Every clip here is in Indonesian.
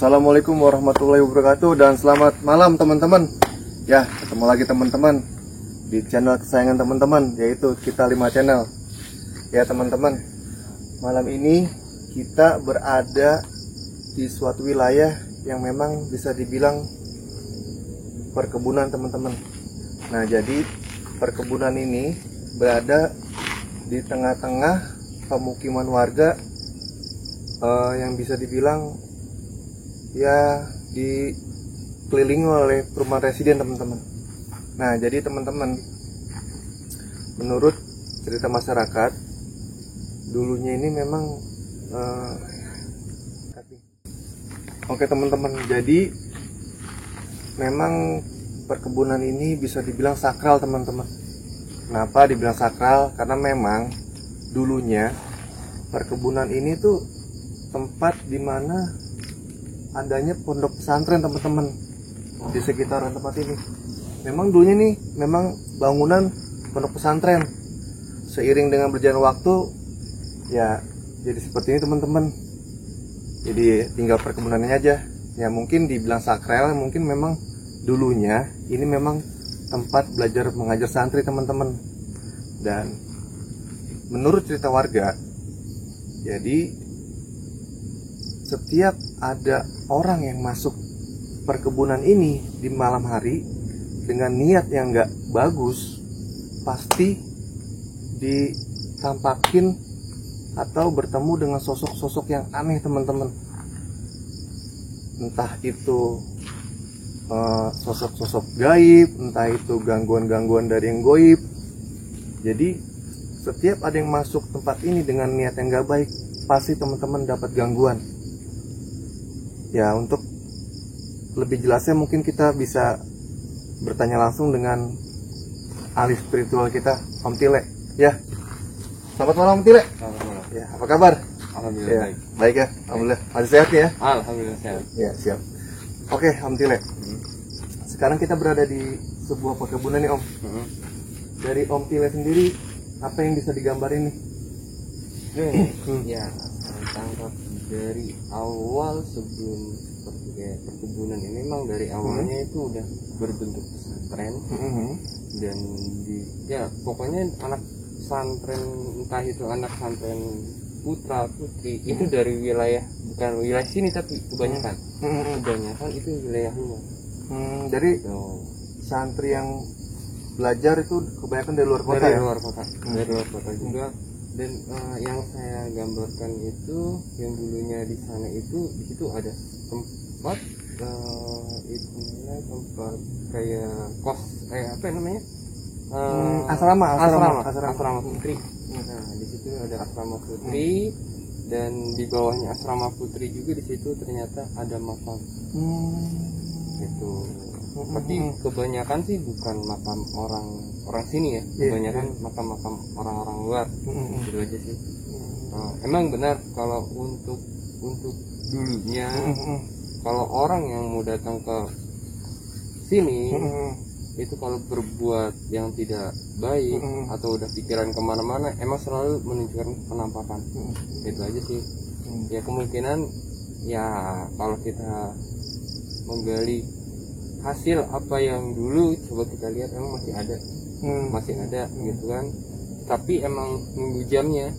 Assalamualaikum warahmatullahi wabarakatuh dan selamat malam teman-teman. Ya, ketemu lagi teman-teman di channel kesayangan teman-teman, yaitu Kita 5 Channel. Ya teman-teman, malam ini kita berada di suatu wilayah yang memang bisa dibilang perkebunan teman-teman. Nah, jadi perkebunan ini berada di tengah-tengah pemukiman warga yang bisa dibilang ya dikelilingi oleh perumahan residen teman-teman. Nah, jadi teman-teman, menurut cerita masyarakat dulunya ini memang oke teman-teman, jadi memang perkebunan ini bisa dibilang sakral teman-teman. Kenapa dibilang sakral? Karena memang dulunya perkebunan ini tuh tempat dimana adanya pondok pesantren teman-teman di sekitaran tempat ini. Memang dulunya nih memang bangunan pondok pesantren. Seiring dengan berjalan waktu ya jadi seperti ini teman-teman. Jadi tinggal perkebunannya aja. Ya mungkin dibilang sakral, mungkin memang dulunya ini memang tempat belajar mengajar santri teman-teman. Dan menurut cerita warga, jadi setiap ada orang yang masuk perkebunan ini di malam hari dengan niat yang gak bagus, pasti ditampakin atau bertemu dengan sosok-sosok yang aneh teman-teman. Entah itu sosok-sosok gaib, entah itu gangguan-gangguan dari yang goib. Jadi setiap ada yang masuk tempat ini dengan niat yang gak baik, pasti teman-teman dapat gangguan. Ya, untuk lebih jelasnya mungkin kita bisa bertanya langsung dengan ahli spiritual kita, Om Tile. Ya, selamat malam Om Tile. Selamat malam. Ya, apa kabar? Alhamdulillah Ya, baik. baik ya, alhamdulillah. Masih sehat ya? Alhamdulillah sehat. Ya, siap. Oke, Om Tile. Sekarang kita berada di sebuah perkebunan nih Om. Dari Om Tile sendiri, apa yang bisa digambarin nih? Ya, saya tangkap dari awal sebelum seperti kayak perkebunan ini, memang dari awalnya itu udah berbentuk pesantren. Dan ya pokoknya anak pesantren, entah itu anak pesantren putra putri, itu dari wilayah, bukan wilayah sini tapi kebanyakan itu wilayah luar. Jadi santri yang belajar itu kebanyakan dari luar kota, dari ya? luar kota, dari luar kota juga. Dan yang saya gambarkan itu, yang dulunya di sana itu, di situ ada tempat itu tempat kayak kos, kayak apa namanya, asrama putri. Nah, di situ ada asrama putri, dan di bawahnya asrama putri juga di situ ternyata ada makam. Gitu. Tapi kebanyakan sih bukan makam orang sini ya, kebanyakan makam-makam orang-orang luar. Gitu aja sih. Emang benar kalau untuk dulunya, kalau orang yang mau datang ke sini itu kalau berbuat yang tidak baik atau udah pikiran kemana-mana, emang selalu menunjukkan penampakan. Itu aja sih. Ya kemungkinan ya kalau kita menggali hasil apa yang dulu coba kita lihat, emang masih ada gitu kan. Tapi emang nunggu jamnya,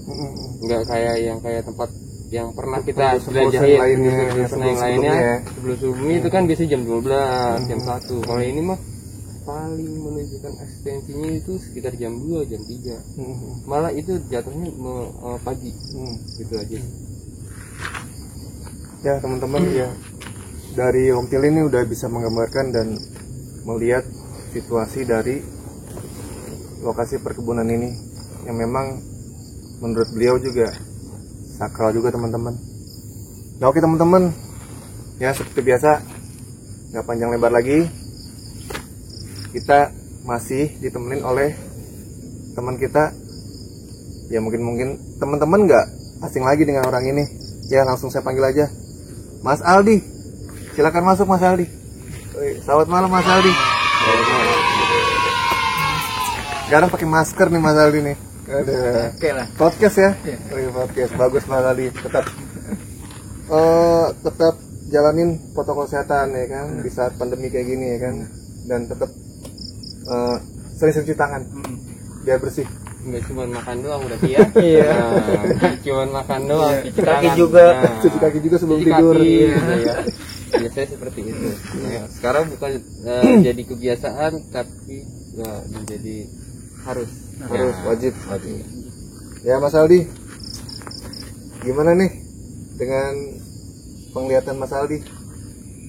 nggak kayak tempat yang pernah kita jelajahin yang lainnya sebelum subuhnya itu kan biasanya jam 12, jam 1. Kalau ini mah paling menunjukkan eksistensinya itu sekitar jam 2, jam 3. Malah itu jatuhnya pagi. Gitu aja. Ya teman-teman, ya dari Om Tile ini udah bisa menggambarkan dan melihat situasi dari lokasi perkebunan ini yang memang menurut beliau juga sakral juga teman-teman. Nah, oke teman-teman, ya seperti biasa, nggak panjang lebar lagi, kita masih ditemenin oleh teman kita. Ya mungkin teman-teman nggak asing lagi dengan orang ini. Ya langsung saya panggil aja, Mas Aldi. Silakan masuk Mas Aldi. Selamat malam Mas Aldi. Sekarang pakai masker nih Mas Aldi nih. Oke lah. Podcast ya? Podcast bagus Mas Aldi. Tetap jalanin protokol kesehatan ya kan di saat pandemi kayak gini ya kan, dan tetap sering-sering cuci tangan biar bersih. Nggak cuma makan doang berarti ya. Iya. Nggak cuma makan doang, Cuci kaki juga. Cuci kaki juga sebelum cuci tidur. kaki, gitu ya. Biasanya seperti itu. Nah, sekarang bukan jadi kebiasaan tapi menjadi harus Wajib. Ya Mas Aldi, gimana nih dengan penglihatan Mas Aldi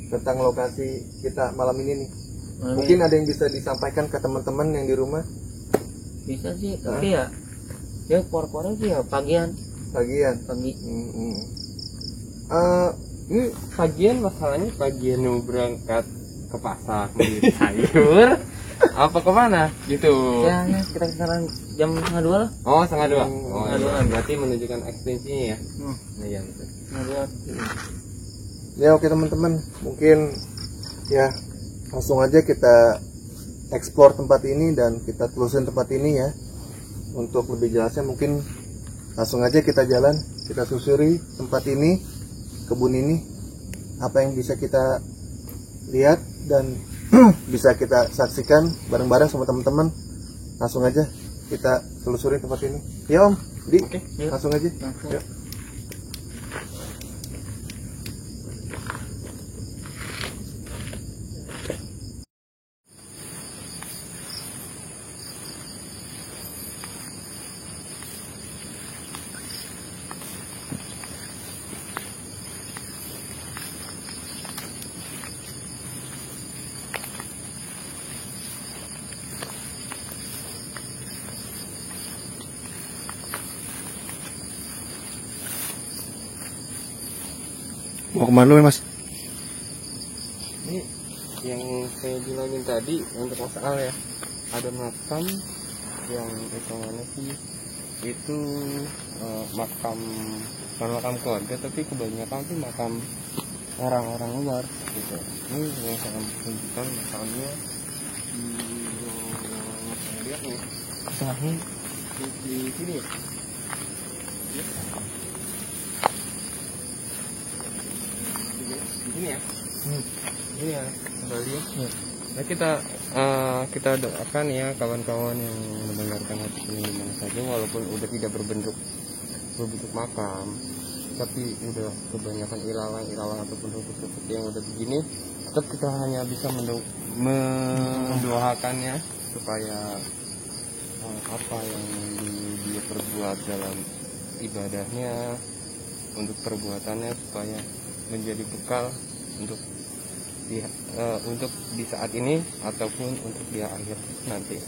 tentang lokasi kita malam ini nih? Mungkin ada yang bisa disampaikan ke teman-teman yang di rumah? Bisa sih, tapi ya keluar-keluarnya sih ya pagi. Ini pagian, masalahnya pagian mau berangkat ke pasar beli sayur apa kemana gitu Ya, kita sekarang jam 1:30 lah. oh 1:30 oh setengah iya. Berarti menunjukkan ekstensinya ya. Nah, iya betul. 1:30. Ya oke teman-teman, mungkin ya langsung aja kita explore tempat ini dan kita telusurin tempat ini ya. Untuk lebih jelasnya mungkin langsung aja kita jalan, kita susuri tempat ini, kebun ini, apa yang bisa kita lihat dan bisa kita saksikan bareng-bareng sama teman-teman. Langsung aja kita telusuri tempat ini. Ya Om, Di, Oke, yuk. langsung aja. Langsung. Yuk. Mau kemana lu Mas? Ini yang saya bilangin tadi untuk masalah ya, ada makam yang itu mana sih, itu makam, bukan makam keluarga tapi kebanyakan tuh makam orang-orang luar gitu. Ini yang saya tunjukkan makamnya yang saya lihat nih Terakhir di sini ya. Di sini ya. Ini ya kembali ya. Nah, kita doakan ya kawan-kawan yang mendengarkan hadis ini dimana saja, walaupun udah tidak berbentuk makam, tapi udah kebanyakan ilalang ataupun rumput-rumput yang udah begini, tetap kita hanya bisa mendoakannya supaya apa yang dia perbuat dalam ibadahnya, untuk perbuatannya, supaya menjadi bekal untuk di saat ini ataupun untuk di akhir nanti.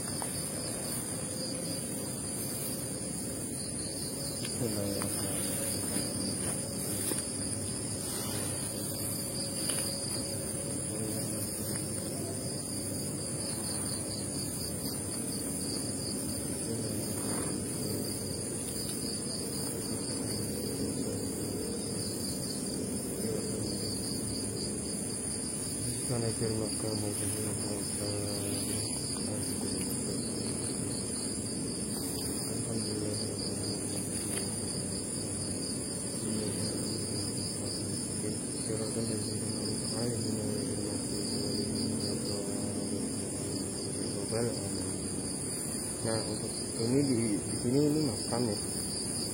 Nah, untuk ini di sini ini makam ya.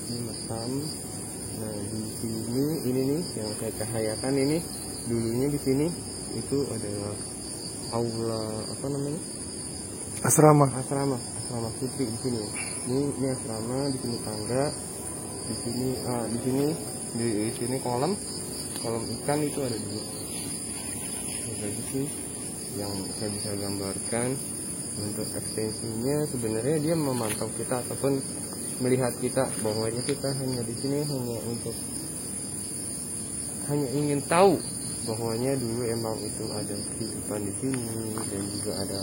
Ini makam. Nah, di sini ini nih yang saya cahayakan ini, dulunya di sini itu adalah aula apa namanya? Asrama putri di sini. Ini asrama, di sini tangga, di sini kolam ikan itu ada dua. Jadi sih yang saya bisa gambarkan. Untuk ekstensinya sebenarnya dia memantau kita ataupun melihat kita, bahwanya kita hanya di sini hanya ingin tahu bahwanya dulu emang itu ada kehidupan di sini, dan juga ada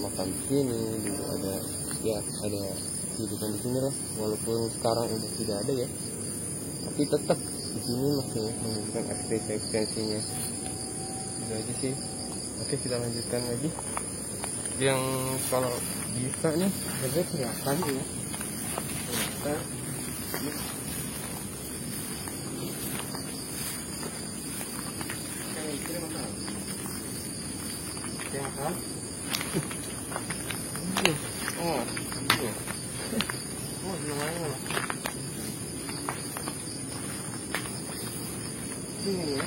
makam di sini, juga ada kehidupan di sini lah, walaupun sekarang udah tidak ada ya, tapi tetap di sini masih menunjukkan ekstensinya. Itu aja sih. Oke, kita lanjutkan lagi. Yang kalau bisa nih harusnya kelihatan ya, Hah? Oh, oh, lumayan. Ini ya,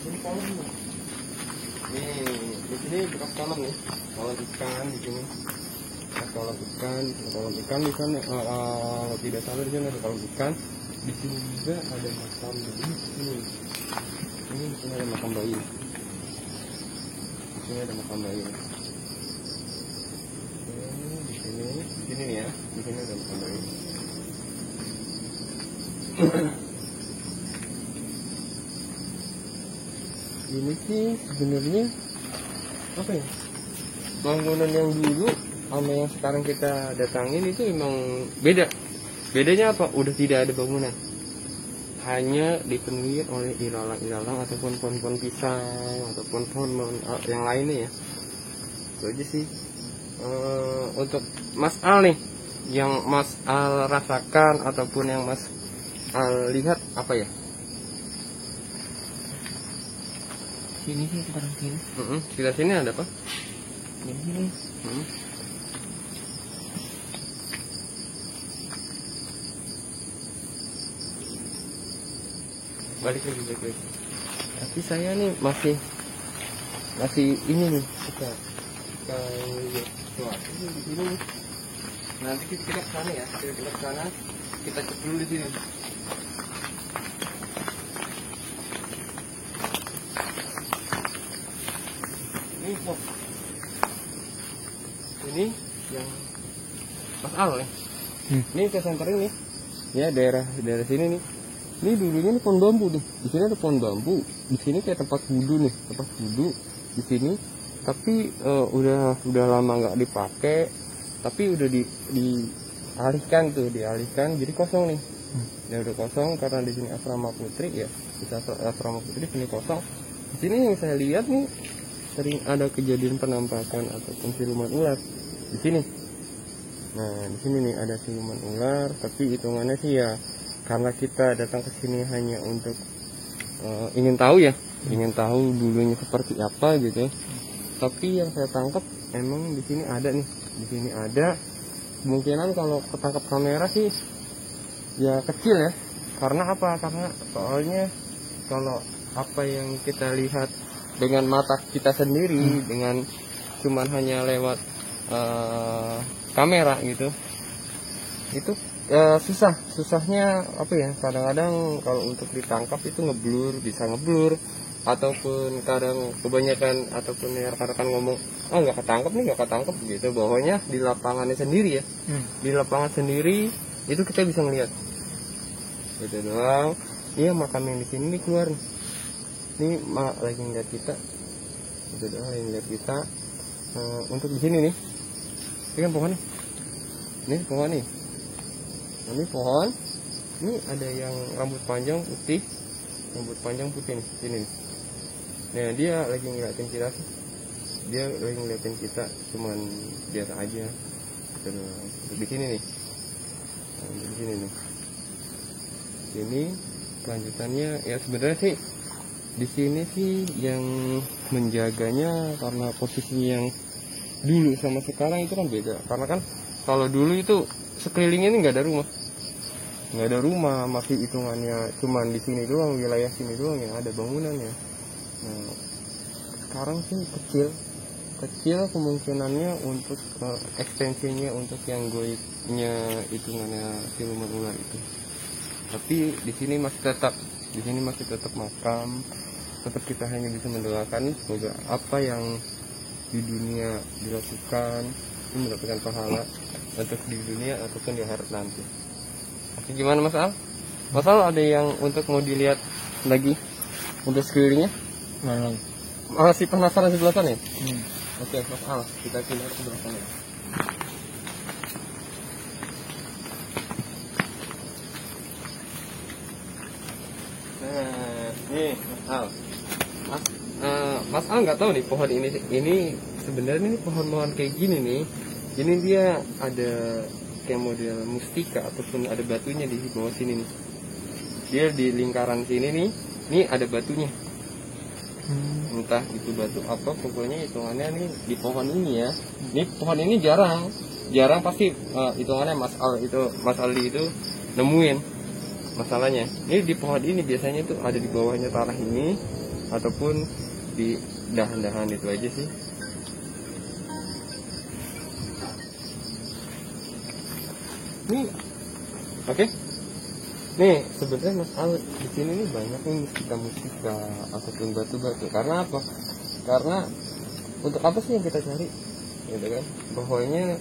ini kolam nih. Nih, di sini bekas kolam nih, kolam ikan di sini. Kolam ikan di sana. Kalau tidak salah di sana ada kolam ikan. Di sini juga ada makam bayi. Ini di sini ada makam bayi. Di sini ada makam bayi. Di sini nih ya, di sini ada makam bayi. Ini sih sebenarnya apa ya? Bangunan yang dulu sama yang sekarang kita datangin itu emang beda. Bedanya apa? Udah tidak ada bangunan. Hanya dipenuhi oleh ilalang-ilalang ataupun pohon-pohon pisang ataupun pohon yang lainnya ya. Itu aja sih. Untuk Mas Al nih, yang Mas Al rasakan ataupun yang Mas Al lihat apa ya? Sini sih sekarang sini. Sekitar sini ada apa? Ini. Balik lagi. Tapi saya nih masih ini nih suka lihat sesuatu di sini nih. Nanti kita ke sana ya, kita ke sana, kita cek dulu di sini. Ini kok. Ini yang Mas Al nih. Ini ke center ini. Ya daerah sini nih. Ini dulunya nih pohon bambu nih. Di sini ada pohon bambu. Di sini kayak tempat wudhu nih, tempat wudhu di sini. Tapi udah lama nggak dipakai. Tapi udah dialihkan. Jadi kosong nih. Ya udah kosong karena di sini asrama putri ya. Di asrama putri sini kosong. Di sini yang saya lihat nih sering ada kejadian penampakan ataupun siluman ular di sini. Nah di sini nih ada siluman ular. Tapi hitungannya sih ya, karena kita datang ke sini hanya untuk ingin tahu dulunya seperti apa gitu. Tapi yang saya tangkap emang di sini ada nih, di sini ada. Kemungkinan kalau ketangkap kamera sih ya kecil ya. Karena apa? Karena soalnya kalau apa yang kita lihat dengan mata kita sendiri, dengan cuman hanya lewat kamera gitu, itu susahnya apa ya, kadang-kadang kalau untuk ditangkap itu bisa ngeblur ataupun kadang kebanyakan ataupun rekan-rekan ngomong nggak ketangkep gitu, bahwanya di lapangannya sendiri ya, di lapangan sendiri itu kita bisa ngelihat gitu doang. Iya, makam yang di sini nih keluar nih lagi ngeliat kita gitu doang, lagi ngeliat kita. Untuk di sini nih, ini kan pohon nih, ini pohon nih. Ini pohon, ini ada yang rambut panjang putih nih, sini nih. Nah dia lagi ngeliatin kita sih, cuman biasa aja. Di sini nih, di sini nih. Ini kelanjutannya ya sebenarnya sih di sini sih yang menjaganya, karena posisi yang dulu sama sekarang itu kan beda. Karena kan kalau dulu itu sekelilingnya ini nggak ada rumah, masih hitungannya cuman di sini doang, wilayah sini doang yang ada bangunannya. Nah sekarang sih kecil kemungkinannya untuk ekstensinya untuk yang goibnya hitungannya siluman ular itu. Tapi di sini masih tetap makam, tetap kita hanya bisa mendoakan semoga apa yang di dunia dilakukan itu mendapatkan pahala untuk di dunia ataupun di akhirat nanti. Oke, gimana Mas Al? Mas Al ada yang untuk mau dilihat lagi untuk sekelilingnya? Masih penasaran sebelah sana ya? Oke, Mas Al, kita pindah ke sebelah sana. Nah, nih Mas Al. Mas Al nggak tahu nih pohon ini sebenarnya ini pohon kayak gini nih. Ini dia ada kayak model mustika ataupun ada batunya di bawah sini nih. Dia di lingkaran sini nih ada batunya. entah itu batu apa, pokoknya hitungannya nih di pohon ini ya. Ini pohon ini jarang pasti hitungannya Mas Aldi itu nemuin masalahnya. Ini di pohon ini biasanya itu ada di bawahnya tanah ini ataupun di dahan-dahan itu aja sih. Nih, oke. Nih sebenarnya Mas Al di sini nih banyak nih mustika ataupun batu-batu. Karena apa? Karena untuk apa sih yang kita cari, gitu kan? Bahwanya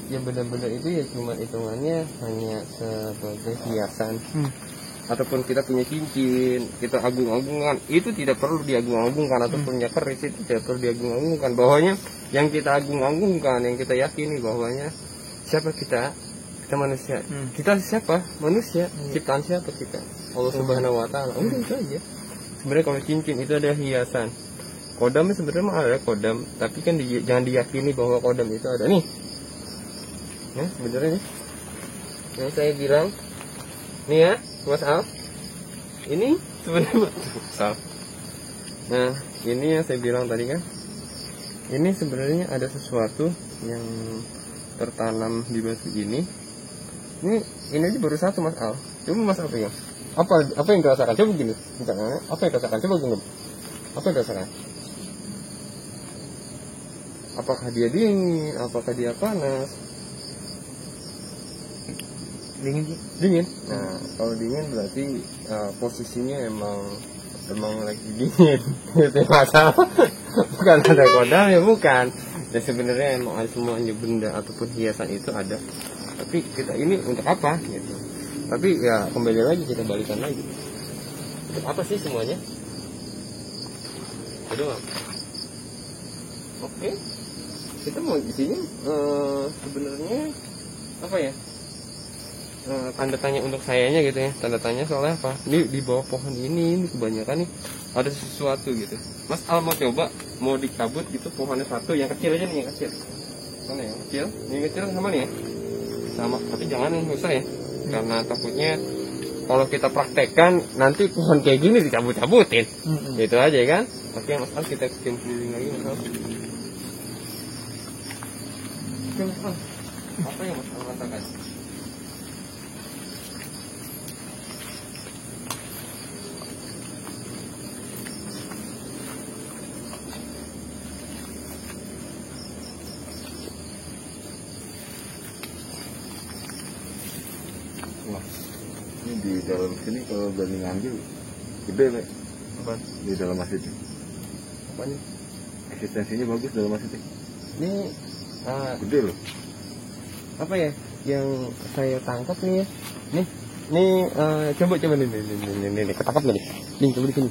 yang benar-benar itu ya cuma hitungannya hanya sebagai hiasan. Ataupun kita punya cincin, kita agung-agungkan, itu tidak perlu diagung-agungkan, ataupun punya keris itu tidak perlu diagung-agungkan. Bahwanya yang kita agung-agungkan, yang kita yakini bahwanya siapa kita manusia. Kita siapa? Manusia. Ciptaan siapa kita? Allah Subhanahu wa taala. Udah itu aja. Sebenarnya kalau cincin itu ada hiasan. Kodam sebenarnya mah ada kodam, tapi kan jangan diyakini bahwa kodam itu ada nih. Ya, sebenarnya nih. Yang saya bilang nih ya, Mas Al. Ini sebenarnya Al. Nah, ini yang saya bilang tadi kan. Ini sebenarnya ada sesuatu yang tertanam di batu ini. Ini aja baru satu Mas Al. Coba Mas Al pegang. Apa yang dirasakan? Coba gini. Apa yang dirasakan? Coba gini. Apa yang dirasakan? Apakah dia dingin? Apakah dia panas? Dingin. Nah, kalau dingin berarti posisinya emang lagi dingin. Itu masalah. Bukan ada kodam ya, bukan. Dan sebenarnya emang ada semuanya benda ataupun hiasan itu ada. Tapi kita ini untuk apa gitu. Tapi ya kembali lagi, kita balikan lagi. Untuk apa sih semuanya? Aduh. Oke. Kita mau di sini sebenarnya apa ya? Tanda tanya untuk sayanya gitu ya. Tanda tanya soalnya apa? Ini di bawah pohon ini kebanyakan nih ada sesuatu gitu. Mas Al mau coba, mau dicabut gitu pohonnya satu, yang kecil aja nih, yang kecil. Mana yang kecil? Yang kecil sama nih ya? Sama, tapi jangan yang susah ya, karena takutnya kalau kita praktekkan nanti pohon kayak gini dicabut-cabutin. Gitu aja kan. Oke Mas Al, kita keliling lagi Mas Al. Oke Mas Al, apa yang Mas Al rasakan? Ini di dalam sini kalau berani ngambil gede Pak. Apa? Di dalam masjid. Apanya? Eksistensinya bagus dalam masjid. Ini Gede loh. apa ya yang saya tangkap nih ya? Nih coba nih ketangkap nggak nih? Nih coba di sini.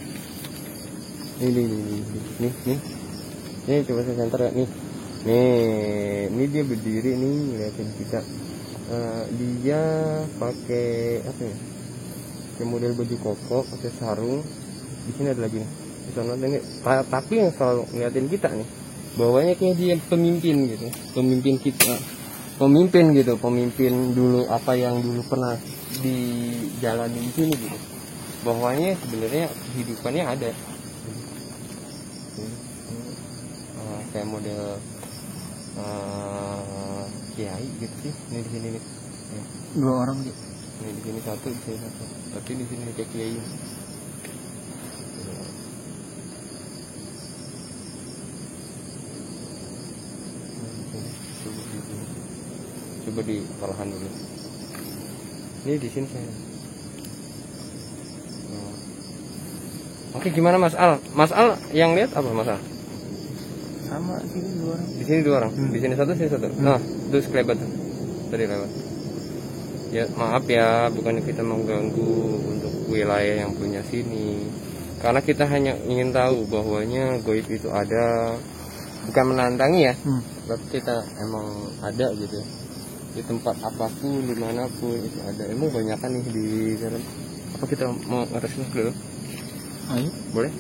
Nih coba saya center ya nih. Ini dia berdiri nih ngeliatin kita. Dia pakai apa ya? Kayak model baju koko, pakai sarung. Di sini ada lagi nih. Di sana ada nih. Tapi yang selalu ngeliatin kita nih, bawahnya kayak dia pemimpin gitu, pemimpin kita, pemimpin dulu apa yang dulu pernah dijalani di sini gitu. Bawahnya sebenarnya kehidupannya ada. Kayak model kiai gitu sih. Ini di sini nih. Dua orang sih. Ini di sini satu, di sini satu. Tapi di sini kayak kiai. Coba di perlahan dulu. Ini di sini saya. Oke, gimana Mas Al? Mas Al yang lihat apa Mas Al? Sama sini dua orang. Di sini dua orang, di sini satu. Nah, terus kelewat tadi lewat. Ya maaf ya, bukannya kita mengganggu untuk wilayah yang punya sini. Karena kita hanya ingin tahu bahwanya goib itu ada, bukan menantangi ya, tapi kita emang ada gitu. Di tempat apapun, dimanapun itu ada. Emang banyakan nih di dalam. Apa kita mau atas dulu? Ayo. Boleh?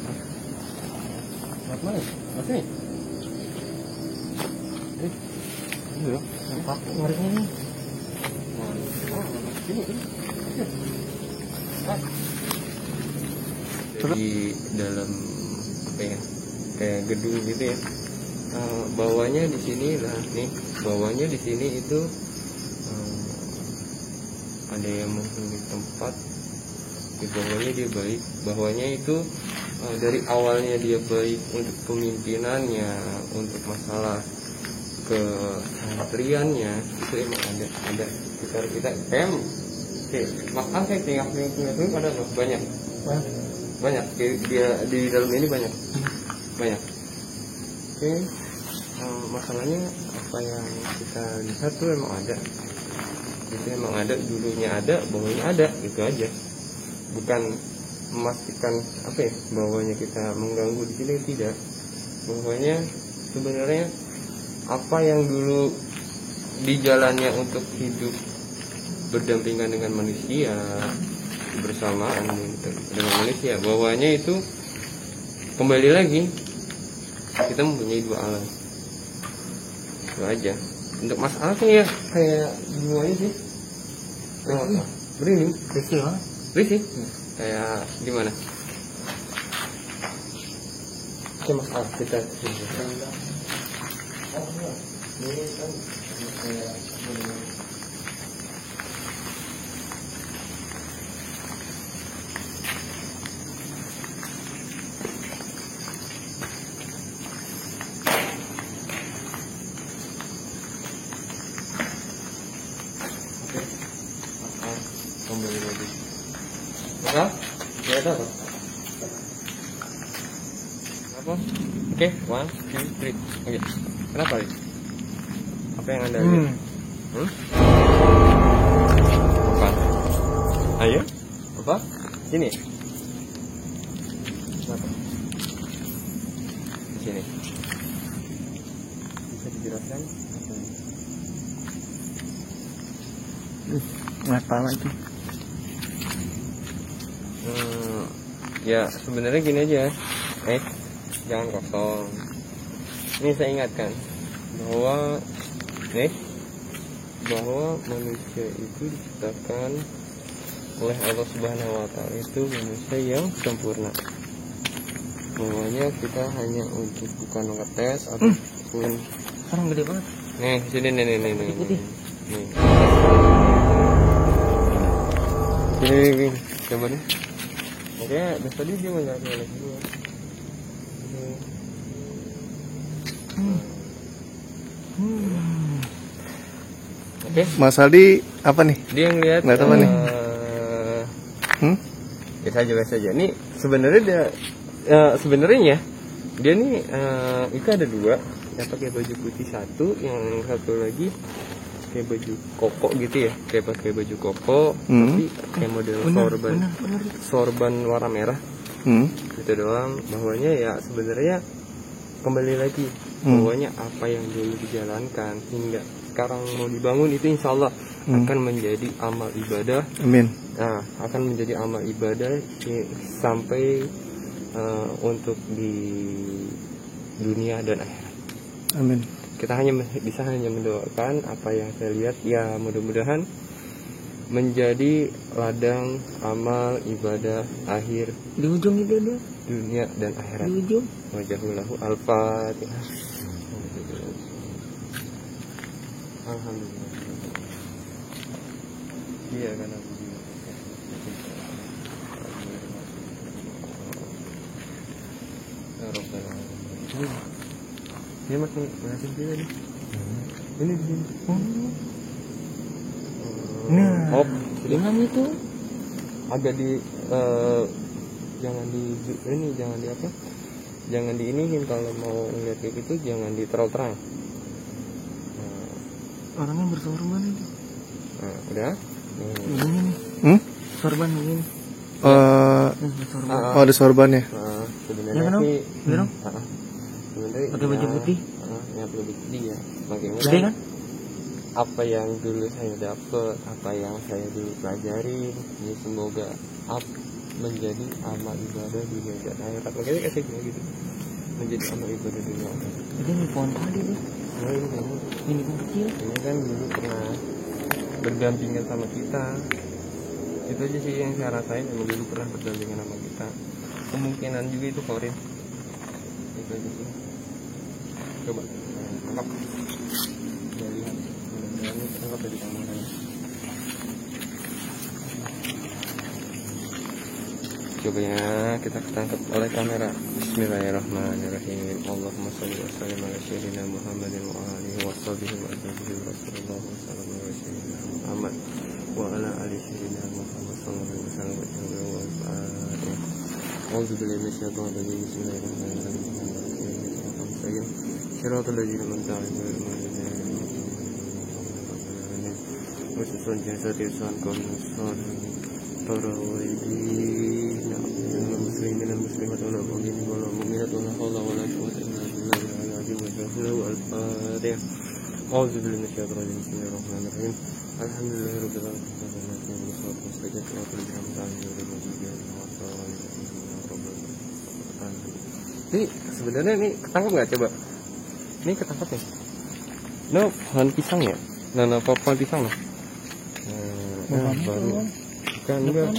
Mana? Sini. Ini loh. Apa? Ngerinya nih. Di dalam apa ya? kayak gedung gitu ya. Bawahnya di sini lah nih, bawahnya di sini itu ada yang menghuni tempat, di bawahnya dia baik, bawahnya itu dari awalnya dia baik untuk pemimpinannya, untuk masalah kesantriannya itu emang ada sekitar kita makan kayak tinggal ada loh, banyak dia di dalam ini banyak. Oke, masalahnya apa yang kita lihat tuh emang ada, itu emang ada, dulunya ada, bawahnya ada, itu aja. Bukan memastikan apa ya, bawahnya kita mengganggu di sini, tidak. Bawahnya sebenarnya apa yang dulu di jalannya untuk hidup berdampingan dengan manusia, bersamaan dengan manusia, bawahnya itu kembali lagi kita mempunyai dua alam, itu aja. Untuk masalahnya ya kayak semuanya sih berini risih kayak gimana itu masalah kita ini kan kayak kembali lagi. Apa? Lihat apa? Apa? Oke, 1, 2, 3. Oke. Kenapa nih? Apa yang Anda lihat? Apa? Ayo. Apa? Sini. Kenapa? Di sini. Bisa dijelaskan? Apa itu? Ya sebenarnya gini aja, jangan kosong. Ini saya ingatkan bahwa manusia itu diciptakan oleh Allah Subhanahu Wa Taala itu manusia yang sempurna. Bahwanya kita hanya untuk bukan ngetes ataupun Sekarang gede banget. nih sini nih. Ini coba nih. Oke, dari tadi dia mencari oleh gua. Oke. Mas Aldi apa nih? Dia ngeliat Nggak tahu nih. Biasa aja. Ini sebenarnya sebenarnya dia nih itu ada dua, yang pakai baju putih satu, yang satu lagi kayak baju koko gitu ya, kayak pakai baju koko tapi kayak model sorban warna merah. Itu doang. Bahwanya ya sebenarnya kembali lagi bahwanya apa yang dulu dijalankan hingga sekarang mau dibangun itu insya Allah akan menjadi amal ibadah. Amin. Nah, akan menjadi amal ibadah sampai untuk di dunia dan akhirat. Amin. Kita bisa hanya mendoakan apa yang saya lihat, ya mudah-mudahan menjadi ladang amal ibadah akhir Di ujung itu dia. dunia dan akhirat. Di ujung. Wajahulahu al-fatihah. Alhamdulillah. Iya kan aku ini makin berhasil juga nih. Ini di sini. Nah, dengan itu agak di jangan di apa? Jangan diiniin kalau mau ngeliat kayak gitu, jangan di terang. orangnya bersorban itu. Nah, udah. Ini nih. Sorban ini. Sorban. Oh, ada sorbannya. Sebenarnya Ya kan, Om? sih Iya dong. sebenarnya Pakai baju putih. Ya baju putih ya. Makanya Gede kan? apa yang dulu saya dapat, apa yang saya dulu pelajari, ini semoga menjadi amal ibadah dunia dan akhirat. Makanya kasih gitu, menjadi amal ibadah dunia dan akhirat. Jadi ini pohon tadi nih. Nah, Ini kan kecil. ini kan dulu pernah berdampingan sama kita. Itu aja sih yang saya rasain, emang dulu pernah berdampingan sama kita. Kemungkinan juga itu Korin. aja sih. Coba tangkap. Ya lihat, mudah-mudahan ini tangkap dari kamera. Coba ya, kita ketangkap oleh kamera. Bismillahirrahmanirrahim. Allahumma sholli wa sallim ala sayyidina Muhammadin wa alihi wa sahbihi wa alihi Rasulullah sallallahu alaihi wasallam Muhammad wa ala alihi sayyidina Muhammad sallallahu alaihi wasallam wa alihi. A'udzu billahi minasyaitonir rajim. Bismillahirrahmanirrahim. Shiratal ladzina an'amta 'alaihim khususun jasad insan komisar para walidin muslimin dan muslimat wal mu'minin wal mu'minat wala haula wala quwwata illa billahil aliyyil azim wal fatihah. A'udzu billahi minasyaitonir rajim. Bismillahirrahmanirrahim. Alhamdulillahirabbil alamin. Ini sebenarnya ini ketangkap nggak coba? Ini ketangkap ya? No, pohon pisang ya? Nah, pohon pisang loh. Nah, baru bukan enggak.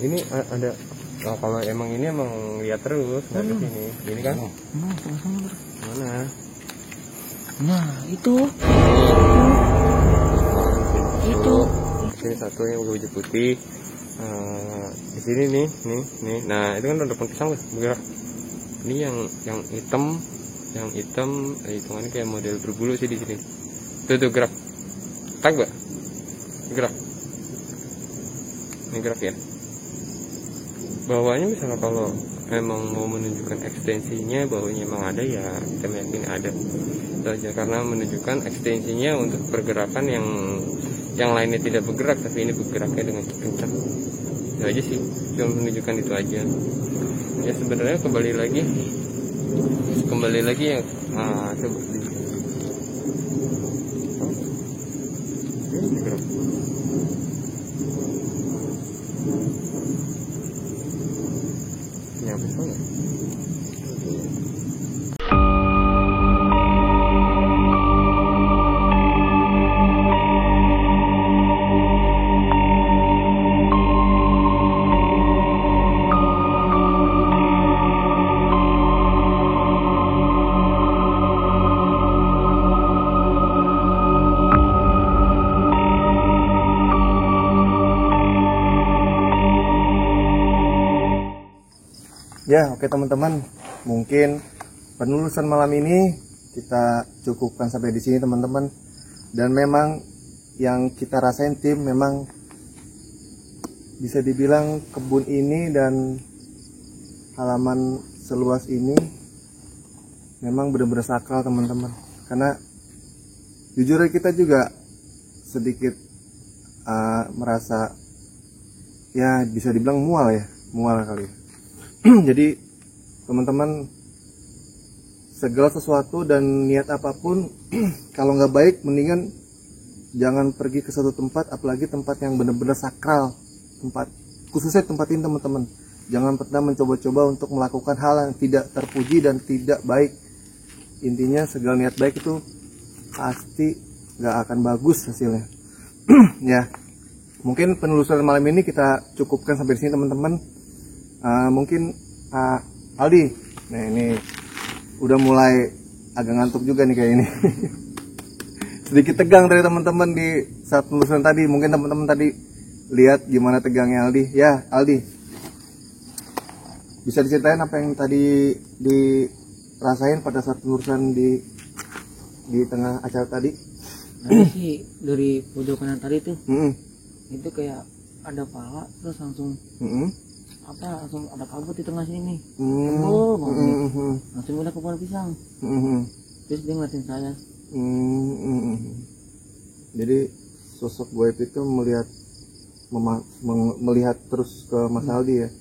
Ini ada. Nah, kalau emang ini emang lihat terus nggak ke sini. Ini kan? Mana? Nah, itu. Ini satu yang baju putih. Di sini nih. Nah, itu kan ada pohon pisang tuh, bergerak. Ini yang hitam, hitungannya kayak model berbulu sih di sini. Tuh gerak. Tak gak? Gerak. Ini gerak ya. Bawahnya misalnya kalau memang mau menunjukkan ekstensinya, bawahnya emang ada ya, kita yakin ada. Itu aja, karena menunjukkan ekstensinya untuk pergerakan yang lainnya tidak bergerak, tapi ini bergeraknya dengan kencang. Itu aja sih, cuma menunjukkan itu aja. Ya sebenarnya kembali lagi ya, coba ya misalnya Ya, oke teman-teman, mungkin penelusuran malam ini kita cukupkan sampai di sini teman-teman. Dan memang yang kita rasain tim memang bisa dibilang kebun ini dan halaman seluas ini memang benar-benar sakral teman-teman. Karena jujur kita juga sedikit merasa ya bisa dibilang mual kali ya. Jadi teman-teman, segala sesuatu dan niat apapun kalau nggak baik mendingan jangan pergi ke suatu tempat, apalagi tempat yang benar-benar sakral, khususnya tempat ini teman-teman. Jangan pernah mencoba-coba untuk melakukan hal yang tidak terpuji dan tidak baik. Intinya segala niat baik itu pasti nggak akan bagus hasilnya. Ya, mungkin penelusuran malam ini kita cukupkan sampai di sini teman-teman. Mungkin Aldi, nah ini udah mulai agak ngantuk juga nih kayak ini. Sedikit tegang dari teman-teman di saat penelusuran tadi. Mungkin teman-teman tadi lihat gimana tegangnya Aldi. Ya Aldi, bisa diceritain apa yang tadi dirasain pada saat penelusuran di tengah acara tadi? Nah sih dari pojok kanan tadi tuh, itu kayak ada pala terus langsung langsung ada kabut di tengah sini nih. Langsung udah ke pohon pisang. Terus dia ngeliatin saya. Jadi sosok Goib itu melihat terus ke Mas Aldi ya.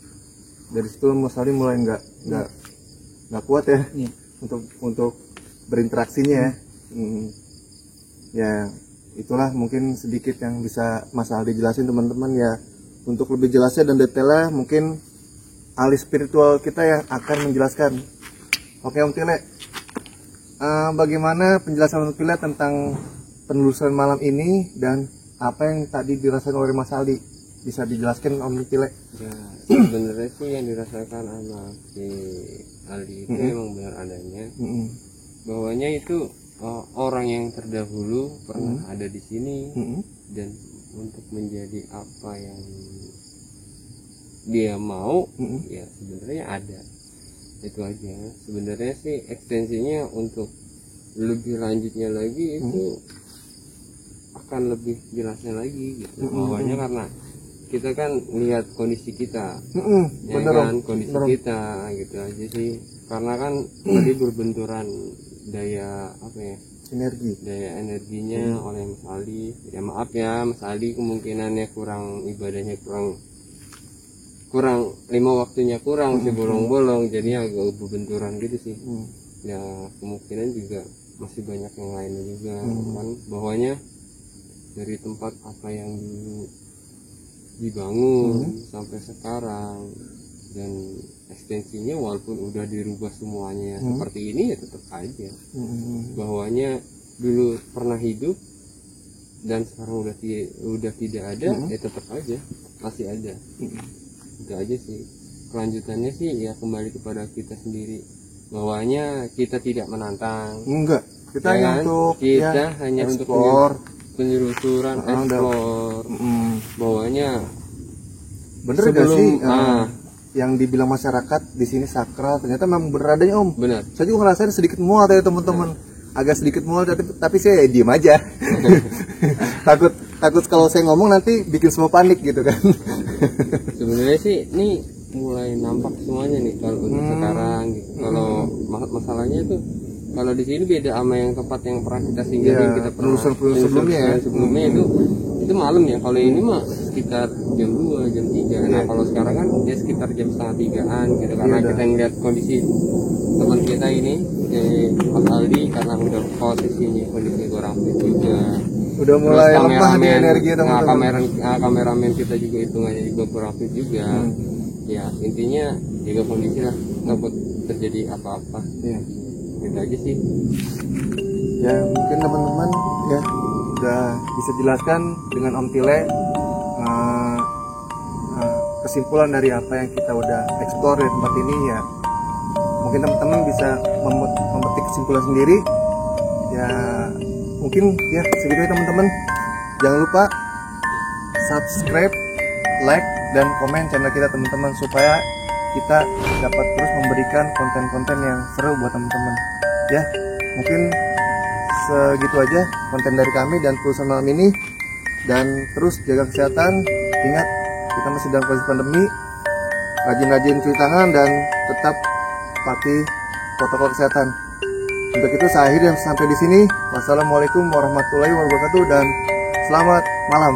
Dari situ Mas Aldi mulai nggak kuat ya, untuk berinteraksinya ya. Ya itulah mungkin sedikit yang bisa Mas Aldi jelasin teman-teman ya. Untuk lebih jelasnya dan detailnya mungkin ahli spiritual kita yang akan menjelaskan. Oke Om Tile, bagaimana penjelasan Om Tile tentang penelusuran malam ini dan apa yang tadi dirasakan oleh Mas Aldi? Bisa dijelaskan Om Tile? Ya sebenarnya sih yang dirasakan sama si Aldi itu memang benar adanya. Bahwanya itu orang yang terdahulu pernah ada di sini dan untuk menjadi apa yang dia mau ya sebenarnya ada. Itu aja. Sebenarnya sih ekstensinya untuk lebih lanjutnya lagi itu akan lebih jelasnya lagi gitu. Bahwanya karena kita kan lihat kondisi kita, ya bener, kan kondisi kita gitu aja sih. Karena kan tadi berbenturan daya apa ya? Daya energinya oleh Mas Ali. Ya maaf ya Mas Ali, kemungkinannya kurang ibadahnya kurang 5 waktunya kurang masih bolong-bolong, jadi agak berbenturan gitu sih. Ya kemungkinan juga masih banyak yang lainnya juga kan, bahwanya dari tempat apa yang dulu dibangun sampai sekarang dan ekstensinya walaupun udah dirubah semuanya seperti ini ya tetap aja bahwanya dulu pernah hidup dan sekarang udah tidak ada ya tetap aja masih ada. Itu aja sih kelanjutannya sih ya kembali kepada kita sendiri, bahwanya kita tidak menantang, enggak, kita ya hanya kan? untuk kita hanya explore, untuk penelusuran explore, bahwanya bener gak sih yang dibilang masyarakat di sini sakral ternyata memang bener adanya Om. Benar. Saya juga ngerasain sedikit mual ya teman-teman, agak sedikit mual tapi saya diem aja. takut kalau saya ngomong nanti bikin semua panik gitu kan. Sebenarnya sih ini mulai nampak semuanya nih kalau untuk sekarang gitu. Kalau masalahnya tuh kalau di sini beda sama yang tempat yang pernah kita singgahin, kita pernah sebelumnya itu malam ya. Kalau ini mah sekitar jam 2, jam 3. Nah kalau sekarang kan ya sekitar jam 2:30-an gitu, karena kita ngeliat kondisi teman kita ini Mas Aldi, karena udah posisinya kondisi kurang fit juga, udah mulai lemah di energi teman-teman. Kameramen kita juga hitungannya juga kurang fit juga. Ya intinya jaga kondisi lah, takut terjadi apa-apa. Gitu aja sih ya. Mungkin teman-teman ya udah bisa jelaskan dengan Om Tile kesimpulan dari apa yang kita udah explore di tempat ini ya. Mungkin teman-teman bisa memetik kesimpulan sendiri ya. Mungkin ya segitu ya teman-teman. Jangan lupa subscribe, like, dan komen channel kita teman-teman, supaya kita dapat terus memberikan konten-konten yang seru buat teman-teman ya. Mungkin segitu aja konten dari kami dan perusahaan malam ini, dan terus jaga kesehatan. Ingat, kita masih dalam kondisi pandemi, rajin-rajin cuci tangan dan tetap patuhi protokol kesehatan. Untuk itu saya akhiri sampai di sini. Wassalamualaikum warahmatullahi wabarakatuh dan selamat malam.